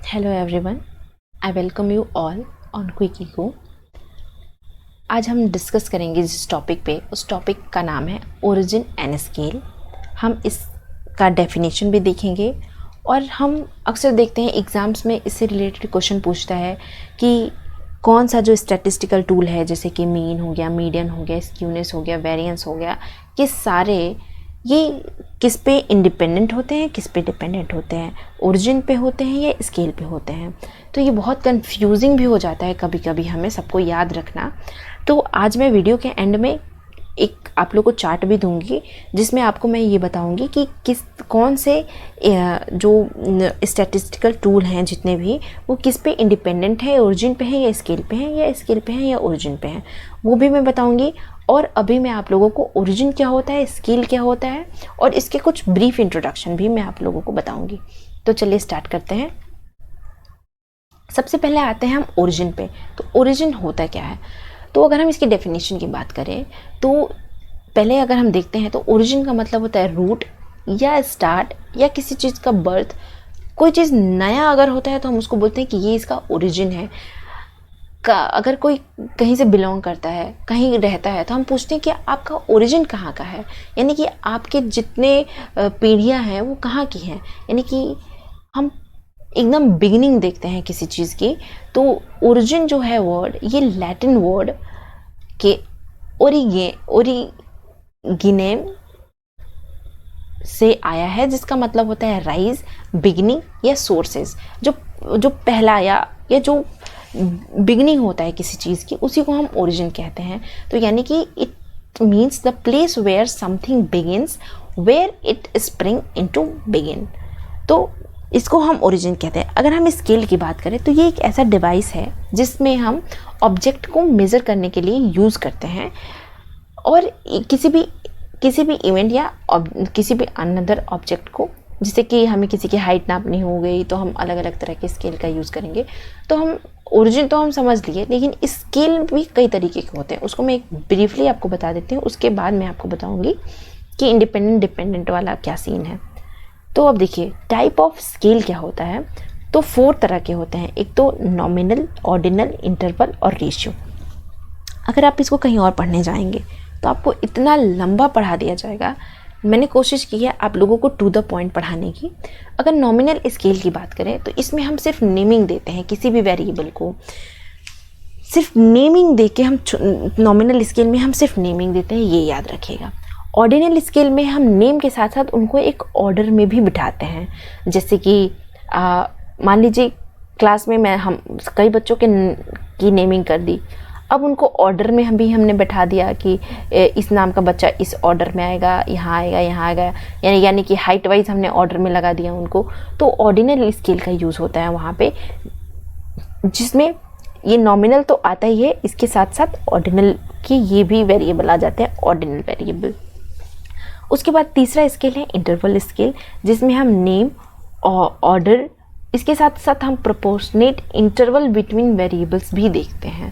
Hello everyone, I welcome you all on क्विकिको। आज हम डिस्कस करेंगे जिस टॉपिक पे, उस टॉपिक का नाम है ओरिजिन एंड स्केल। हम इसका डेफिनेशन भी देखेंगे और हम अक्सर देखते हैं एग्ज़ाम्स में इससे रिलेटेड क्वेश्चन पूछता है कि कौन सा जो स्टैटिस्टिकल टूल है, जैसे कि मीन हो गया, मीडियन हो गया, स्क्यूनेस हो गया, वेरिएंस हो गया, कि सारे ये किस पे इंडिपेंडेंट होते हैं, किस पे डिपेंडेंट होते हैं, ओरिजिन पे होते हैं या स्केल पे होते हैं। तो ये बहुत कंफ्यूजिंग भी हो जाता है कभी कभी हमें सबको याद रखना। तो आज मैं वीडियो के एंड में एक आप लोग को चार्ट भी दूंगी जिसमें आपको मैं ये बताऊंगी कि कौन से जो स्टैटिस्टिकल टूल हैं जितने भी, वो किस पे इंडिपेंडेंट है, ओरिजिन पे है या स्केल पे हैं, या स्केल पे हैं या ओरिजिन पे हैं, वो भी मैं बताऊंगी। और अभी मैं आप लोगों को ओरिजिन क्या होता है, स्केल क्या होता है और इसके कुछ ब्रीफ इंट्रोडक्शन भी मैं आप लोगों को बताऊंगी। तो चलिए स्टार्ट करते हैं। सबसे पहले आते हैं हम ओरिजिन पे। तो ओरिजिन होता क्या है? तो अगर हम इसकी डेफिनेशन की बात करें तो पहले अगर हम देखते हैं तो ओरिजिन का मतलब होता है रूट या स्टार्ट या किसी चीज़ का बर्थ। कोई चीज़ नया अगर होता है तो हम उसको बोलते हैं कि ये इसका ओरिजिन है। अगर कोई कहीं से बिलोंग करता है, कहीं रहता है, तो हम पूछते हैं कि आपका ओरिजिन कहाँ का है, यानी कि आपके जितने पीढ़ियाँ हैं वो कहाँ की हैं। यानी कि हम एकदम बिगिनिंग देखते हैं किसी चीज़ की। तो ओरिजिन जो है वर्ड, ये लैटिन वर्ड के ओरिगिनेम से आया है, जिसका मतलब होता है राइज, बिगिनिंग या सोर्सेज। जो पहला या जो बिगिनिंग होता है किसी चीज़ की, उसी को हम ओरिजिन कहते हैं। तो यानी कि it means the place where something begins, where it spring into begin. तो इसको हम ओरिजिन कहते हैं। अगर हम स्केल की बात करें तो ये एक ऐसा डिवाइस है जिसमें हम ऑब्जेक्ट को मेज़र करने के लिए यूज़ करते हैं, और किसी भी इवेंट या किसी भी अनदर ऑब्जेक्ट को, जैसे कि हमें किसी की हाइट नापनी हो गई तो हम अलग अलग तरह के स्केल का यूज़ करेंगे। तो हम ओरिजिन तो हम समझ लिए, लेकिन स्केल भी कई तरीके के होते हैं। उसको मैं एक ब्रीफली आपको बता देती हूँ, उसके बाद मैं आपको बताऊँगी कि इंडिपेंडेंट डिपेंडेंट वाला क्या सीन है। तो अब देखिए टाइप ऑफ स्केल क्या होता है। तो 4 तरह के होते हैं। एक तो नॉमिनल, ऑर्डिनल, इंटरवल और रेशियो। अगर आप इसको कहीं और पढ़ने जाएंगे तो आपको इतना लंबा पढ़ा दिया जाएगा। मैंने कोशिश की है आप लोगों को टू द पॉइंट पढ़ाने की। अगर नॉमिनल स्केल की बात करें तो इसमें हम सिर्फ नेमिंग देते हैं किसी भी वेरिएबल को, सिर्फ नेमिंग दे के हम नॉमिनल स्केल में हम सिर्फ नेमिंग देते हैं, ये याद रखिएगा। ऑर्डिनल स्केल में हम नेम के साथ साथ उनको एक ऑर्डर में भी बिठाते हैं। जैसे कि मान लीजिए क्लास में हम कई बच्चों की नेमिंग कर दी, अब उनको ऑर्डर में हमने बैठा दिया कि इस नाम का बच्चा इस ऑर्डर में आएगा, यहाँ आएगा, यहाँ आएगा, यानी कि हाइट वाइज हमने ऑर्डर में लगा दिया उनको। तो ऑर्डिनल स्केल का यूज़ होता है वहाँ पे, जिसमें ये नॉमिनल तो आता ही है, इसके साथ साथ ऑर्डिनल के ये भी वेरिएबल आ जाते हैं, ऑर्डिनल वेरिएबल। उसके बाद तीसरा स्केल है इंटरवल स्केल, जिसमें हम नेम और ऑर्डर, इसके साथ साथ हम प्रोपोर्शनेट इंटरवल बिटवीन वेरिएबल्स भी देखते हैं।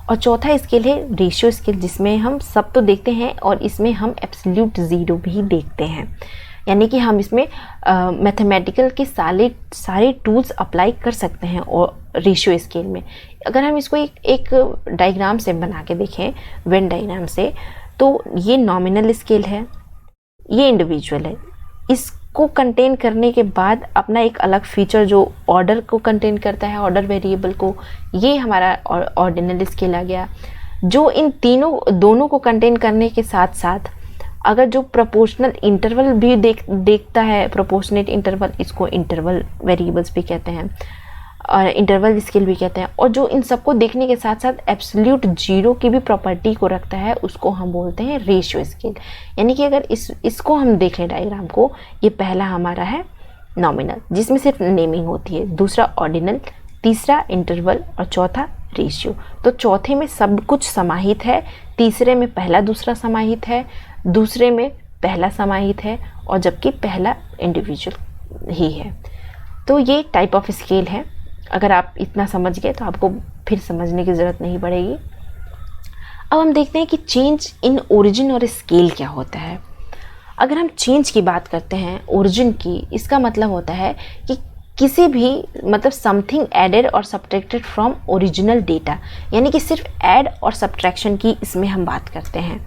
और चौथा स्केल है रेशियो स्केल, जिसमें हम सब तो देखते हैं और इसमें हम एब्सोल्यूट ज़ीरो भी देखते हैं। यानी कि हम इसमें मैथमेटिकल के सारे टूल्स अप्लाई कर सकते हैं। और रेशियो स्केल में अगर हम इसको एक डायग्राम से बना के देखें, वेन डायग्राम से, तो ये नॉमिनल स्केल है, ये इंडिविजुअल है। इसको कंटेन करने के बाद अपना एक अलग फीचर जो ऑर्डर को कंटेन करता है, ऑर्डर वेरिएबल को, ये हमारा ऑर्डिनल स्केल आ गया। जो इन दोनों को कंटेन करने के साथ साथ अगर जो प्रोपोर्शनल इंटरवल भी देखता है, प्रोपोर्शनेट इंटरवल, इसको इंटरवल वेरिएबल्स भी कहते हैं और इंटरवल स्केल भी कहते हैं। और जो इन सबको देखने के साथ साथ एब्सोल्यूट जीरो की भी प्रॉपर्टी को रखता है, उसको हम बोलते हैं रेशियो स्केल। यानी कि अगर इसको हम देख लें डायग्राम को, ये पहला हमारा है नॉमिनल, जिसमें सिर्फ नेमिंग होती है, दूसरा ऑर्डिनल, तीसरा इंटरवल और चौथा रेशियो। तो चौथे में सब कुछ समाहित है, तीसरे में पहला दूसरा समाहित है, दूसरे में पहला समाहित है, और जबकि पहला इंडिविजुअल ही है। तो ये टाइप ऑफ स्केल है। अगर आप इतना समझ गए तो आपको फिर समझने की ज़रूरत नहीं पड़ेगी। अब हम देखते हैं कि चेंज इन ओरिजिन और स्केल क्या होता है। अगर हम चेंज की बात करते हैं ओरिजिन की, इसका मतलब होता है कि किसी भी मतलब समथिंग एडेड और सब्ट्रैक्टेड फ्रॉम ओरिजिनल डेटा, यानी कि सिर्फ ऐड और सब्ट्रैक्शन की इसमें हम बात करते हैं,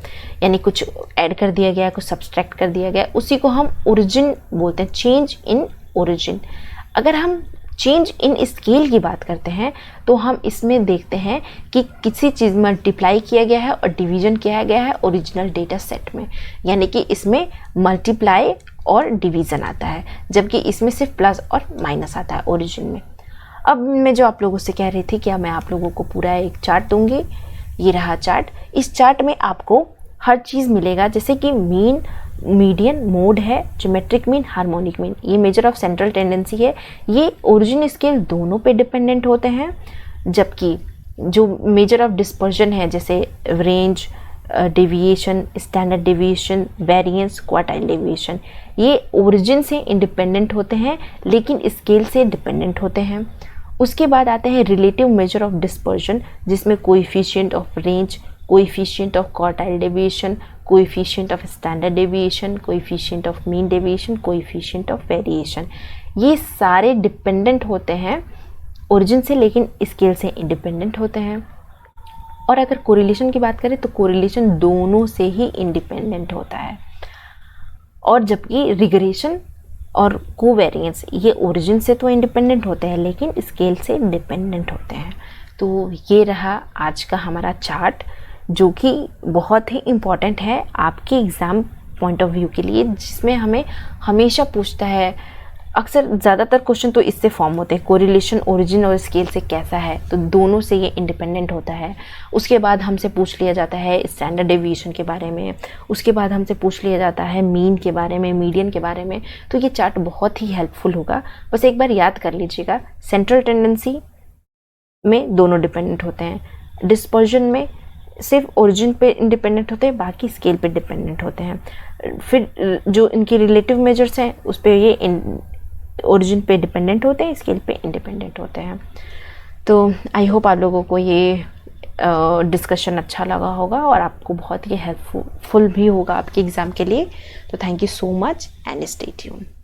यानी कुछ ऐड कर दिया गया, कुछ सब्ट्रैक्ट कर दिया गया, उसी को हम ओरिजिन बोलते हैं, चेंज इन ओरिजिन। अगर हम चेंज इन स्केल की बात करते हैं तो हम इसमें देखते हैं कि किसी चीज़ में मल्टीप्लाई किया गया है और डिवीजन किया गया है ओरिजिनल डेटा सेट में, यानी कि इसमें मल्टीप्लाई और डिवीज़न आता है, जबकि इसमें सिर्फ प्लस और माइनस आता है ओरिजिन में। अब मैं जो आप लोगों से कह रही थी, क्या मैं आप लोगों को पूरा एक चार्ट दूंगी, ये रहा चार्ट। इस चार्ट में आपको हर चीज़ मिलेगा, जैसे कि मीन, मीडियन, मोड है, ज्योमेट्रिक मीन, हार्मोनिक मीन, ये मेजर ऑफ सेंट्रल टेंडेंसी है, ये ओरिजिन स्केल दोनों पे डिपेंडेंट होते हैं। जबकि जो मेजर ऑफ डिस्पर्जन है, जैसे range, deviation, standard deviation, variance, quartile deviation, ये ओरिजिन से इंडिपेंडेंट होते हैं लेकिन स्केल से डिपेंडेंट होते हैं। उसके बाद आते हैं रिलेटिव मेजर ऑफ डिस्पर्जन, जिसमें coefficient of range, coefficient of quartile deviation, coefficient of standard deviation, coefficient of mean deviation, coefficient of variation, ये सारे डिपेंडेंट होते हैं ओरिजिन से लेकिन स्केल से इंडिपेंडेंट होते हैं। और अगर कोरिलेशन की बात करें तो कोरिलेशन दोनों से ही इंडिपेंडेंट होता है, और जबकि रिग्रेशन और कोवेरिएंस ये ओरिजिन से तो इंडिपेंडेंट होते हैं लेकिन स्केल से डिपेंडेंट होते हैं। तो ये रहा आज का हमारा चार्ट, जो कि बहुत ही इम्पॉर्टेंट है आपके एग्ज़ाम पॉइंट ऑफ व्यू के लिए, जिसमें हमें हमेशा पूछता है, अक्सर ज़्यादातर क्वेश्चन तो इससे फॉर्म होते हैं, कोरिलेशन ओरिजिन और स्केल से कैसा है, तो दोनों से ये इंडिपेंडेंट होता है। उसके बाद हमसे पूछ लिया जाता है स्टैंडर्ड डेविएशन के बारे में, उसके बाद हमसे पूछ लिया जाता है मीन के बारे में, मीडियन के बारे में। तो ये चार्ट बहुत ही हेल्पफुल होगा, बस एक बार याद कर लीजिएगा। सेंट्रल टेंडेंसी में दोनों डिपेंडेंट होते हैं, डिस्पर्जन में सिर्फ ओरिजिन पे इंडिपेंडेंट होते हैं, बाकी स्केल पे डिपेंडेंट होते हैं। फिर जो इनके रिलेटिव मेजर्स हैं उस पर ये ओरिजिन पे डिपेंडेंट होते हैं, स्केल पे इंडिपेंडेंट होते हैं। तो आई होप आप लोगों को ये डिस्कशन अच्छा लगा होगा और आपको बहुत ही हेल्पफुल भी होगा आपके एग्ज़ाम के लिए। तो thank you so much and stay tuned.